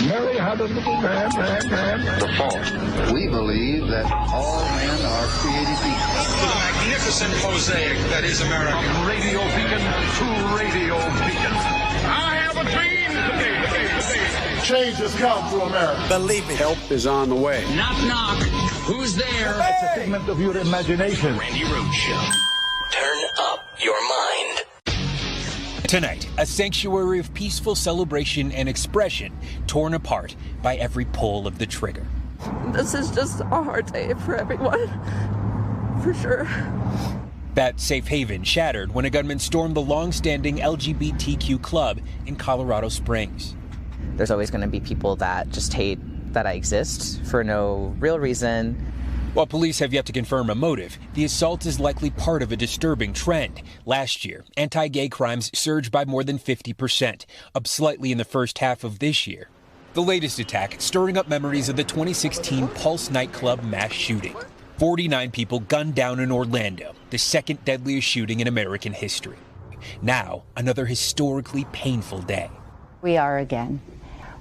Mary had a little lamb. The fault. We believe that all men are created equal. A magnificent mosaic that is America. From radio beacon to radio beacon. I have a dream today. Change has come to America. Believe me. Help is on the way. Knock, knock. Who's there? It's a figment of your imagination. Randi Rhodes Show. Turn up your mind. Tonight, a sanctuary of peaceful celebration and expression torn apart by every pull of the trigger. This is just a hard day for everyone, for sure. That safe haven shattered when a gunman stormed the long-standing LGBTQ club in Colorado Springs. There's always going to be people that just hate that I exist for no real reason. While police have yet to confirm a motive, the assault is likely part of a disturbing trend. Last year, anti-gay crimes surged by more than 50%, up slightly in the first half of this year. The latest attack stirring up memories of the 2016 Pulse nightclub mass shooting. 49 people gunned down in Orlando, the second deadliest shooting in American history. Now, another historically painful day. We are again.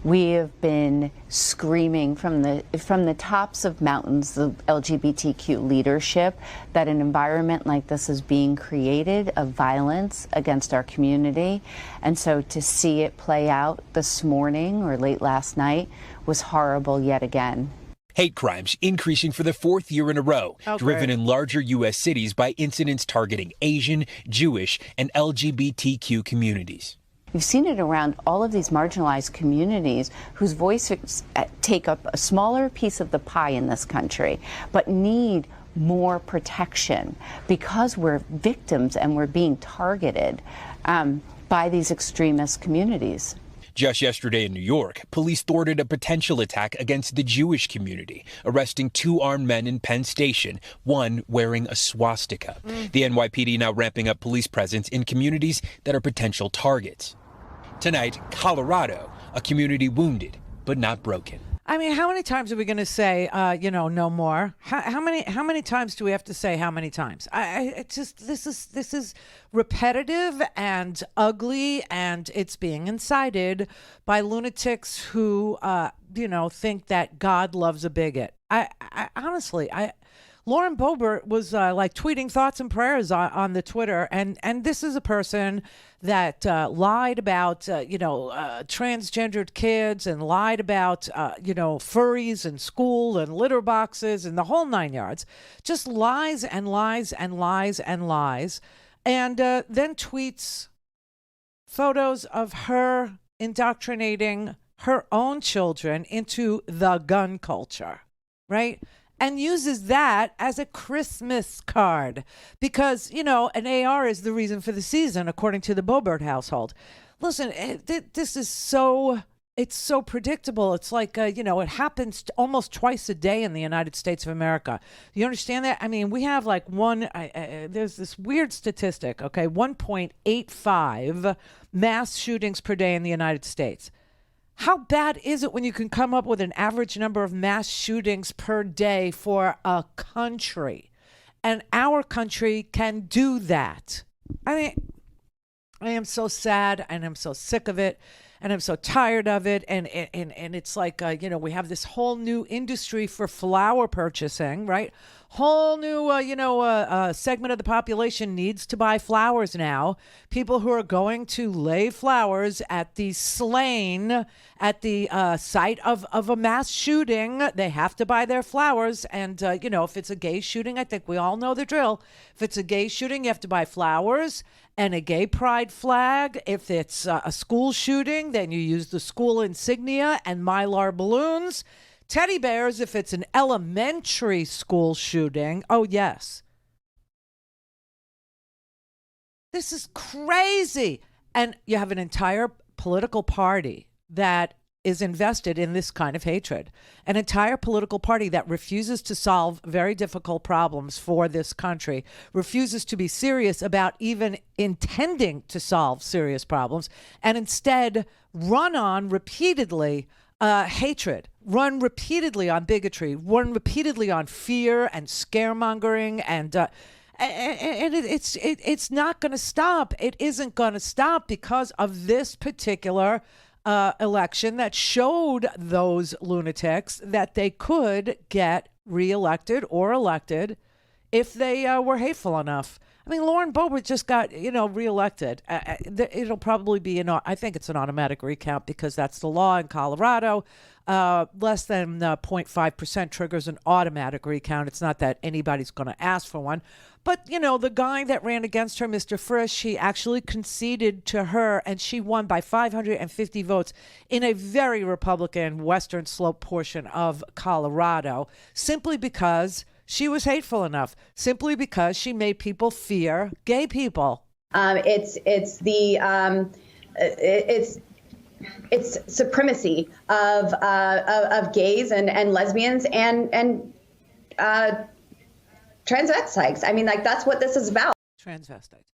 We have been screaming from the tops of mountains, the LGBTQ leadership, that an environment like this is being created of violence against our community. And so to see it play out this morning or late last night was horrible yet again. Hate crimes increasing for the fourth year in a row, driven in larger U.S. cities by incidents targeting Asian, Jewish, and LGBTQ communities. You've seen it around all of these marginalized communities whose voices take up a smaller piece of the pie in this country, but need more protection because we're victims and we're being targeted by these extremist communities. Just yesterday in New York, police thwarted a potential attack against the Jewish community, arresting 2 armed men in Penn Station, one wearing a swastika. The NYPD now ramping up police presence in communities that are potential targets. Tonight, Colorado, a community wounded but not broken. I mean, how many times are we going to say, no more? How many times do we have to say how many times? This is repetitive and ugly, and it's being incited by lunatics who, think that God loves a bigot. Honestly, Lauren Boebert was tweeting thoughts and prayers on the Twitter, and this is a person that lied about transgendered kids and lied about furries in school and litter boxes and the whole 9 yards. Just lies and lies and lies and lies, and then tweets photos of her indoctrinating her own children into the gun culture, right? And uses that as a Christmas card because, an AR is the reason for the season, according to the Boebert household. Listen, this is it's so predictable. It's like, it happens almost twice a day in the United States of America. You understand that? I mean, we have there's this weird statistic, 1.85 mass shootings per day in the United States. How bad is it when you can come up with an average number of mass shootings per day for a country? And our country can do that. I mean, I am so sad and I'm so sick of it and I'm so tired of it. And it's like, we have this whole new industry for flower purchasing, right? Whole new, segment of the population needs to buy flowers now. People who are going to lay flowers at the slain, at the site of a mass shooting. They have to buy their flowers. And, if it's a gay shooting, I think we all know the drill. If it's a gay shooting, you have to buy flowers and a gay pride flag. If it's a school shooting, then you use the school insignia and Mylar balloons. Teddy bears if it's an elementary school shooting. Oh, yes. This is crazy. And you have an entire political party that is invested in this kind of hatred. An entire political party that refuses to solve very difficult problems for this country, refuses to be serious about even intending to solve serious problems, and instead run on repeatedly hatred, run repeatedly on bigotry, run repeatedly on fear and scaremongering and it's not going to stop. It isn't going to stop because of this particular election that showed those lunatics that they could get reelected or elected if they were hateful enough. I mean, Lauren Boebert just got, reelected. It'll probably be I think it's an automatic recount because that's the law in Colorado. Less than 0.5% triggers an automatic recount. It's not that anybody's going to ask for one. But, the guy that ran against her, Mr. Frisch, he actually conceded to her, and she won by 550 votes in a very Republican Western Slope portion of Colorado, simply because she was hateful enough, simply because she made people fear gay people. It's supremacy of gays and lesbians and transvestites. I mean, that's what this is about. Transvestites.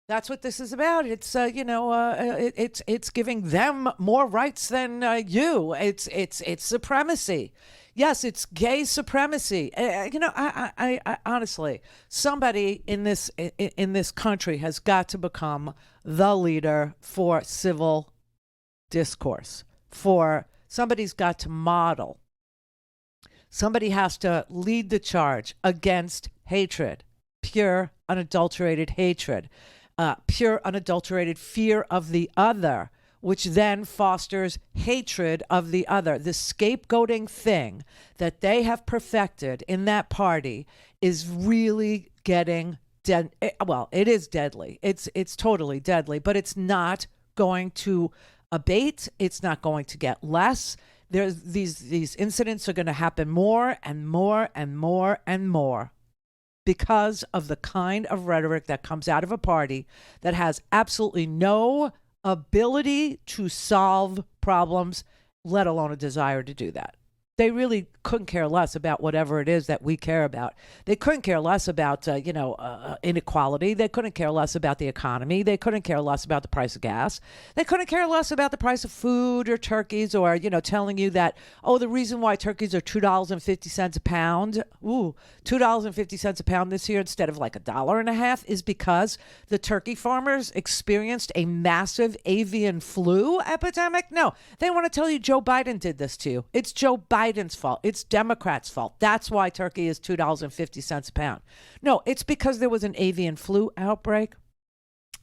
That's what this is about. It's it's giving them more rights than you. It's supremacy. Yes, it's gay supremacy. I honestly, somebody in this country has got to become the leader for civil discourse. Somebody's got to model. Somebody has to lead the charge against hatred, pure, unadulterated hatred, pure, unadulterated fear of the other, which then fosters hatred of the other. The scapegoating thing that they have perfected in that party is really getting dead. Well, it is deadly. It's totally deadly, but it's not going to abate. It's not going to get less. There's these incidents are going to happen more and more and more and more because of the kind of rhetoric that comes out of a party that has absolutely no ability to solve problems, let alone a desire to do that. They really couldn't care less about whatever it is that we care about. They couldn't care less about, inequality. They couldn't care less about the economy. They couldn't care less about the price of gas. They couldn't care less about the price of food or turkeys or, telling you that, the reason why turkeys are $2.50 a pound, $2.50 a pound this year instead of like $1.50 is because the turkey farmers experienced a massive avian flu epidemic. No, they want to tell you Joe Biden did this to you. It's Joe Biden's fault. It's Democrats' fault. That's why turkey is $2.50 a pound. No, it's because there was an avian flu outbreak.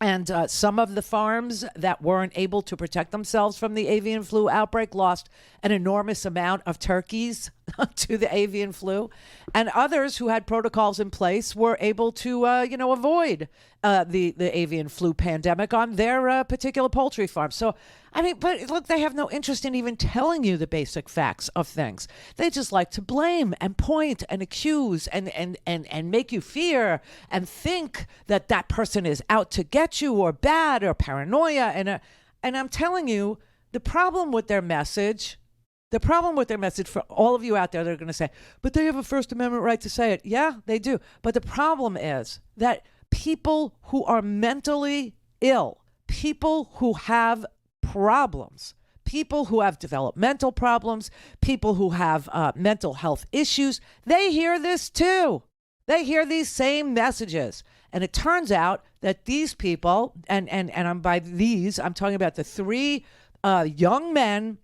And some of the farms that weren't able to protect themselves from the avian flu outbreak lost an enormous amount of turkeys to the avian flu. And others who had protocols in place were able to, avoid the avian flu pandemic on their particular poultry farm. So, but look, they have no interest in even telling you the basic facts of things. They just like to blame and point and accuse and make you fear and think that that person is out to get you or bad or paranoia. And I'm telling you, the problem with their message for all of you out there that are going to say, but they have a First Amendment right to say it. Yeah, they do. But the problem is that people who are mentally ill, people who have problems, people who have developmental problems, people who have mental health issues, they hear this too. They hear these same messages. And it turns out that these people, and I'm talking about the three young men,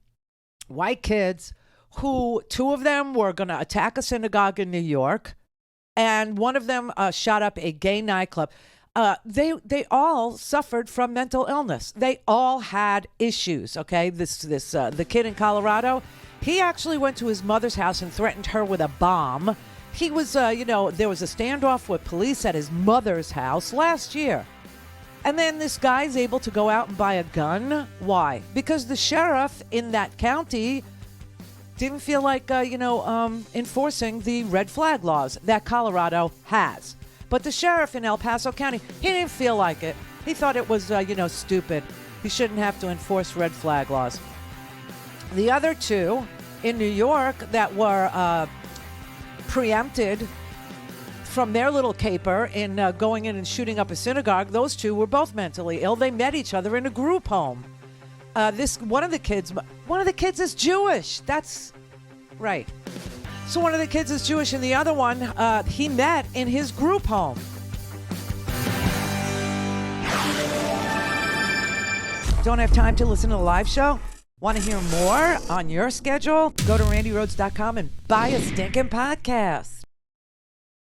white kids, who two of them were going to attack a synagogue in New York, and one of them shot up a gay nightclub. They all suffered from mental illness. They all had issues. Okay, the kid in Colorado, he actually went to his mother's house and threatened her with a bomb. He was, there was a standoff with police at his mother's house last year. And then this guy's able to go out and buy a gun. Why? Because the sheriff in that county didn't feel like, enforcing the red flag laws that Colorado has. But the sheriff in El Paso County, he didn't feel like it. He thought it was, stupid. He shouldn't have to enforce red flag laws. The other two in New York that were preempted from their little caper in going in and shooting up a synagogue, those two were both mentally ill. They met each other in a group home. One of the kids is Jewish. That's right. So one of the kids is Jewish, and the other one he met in his group home. Don't have time to listen to the live show? Want to hear more on your schedule? Go to randyrhodes.com and buy a stinking podcast.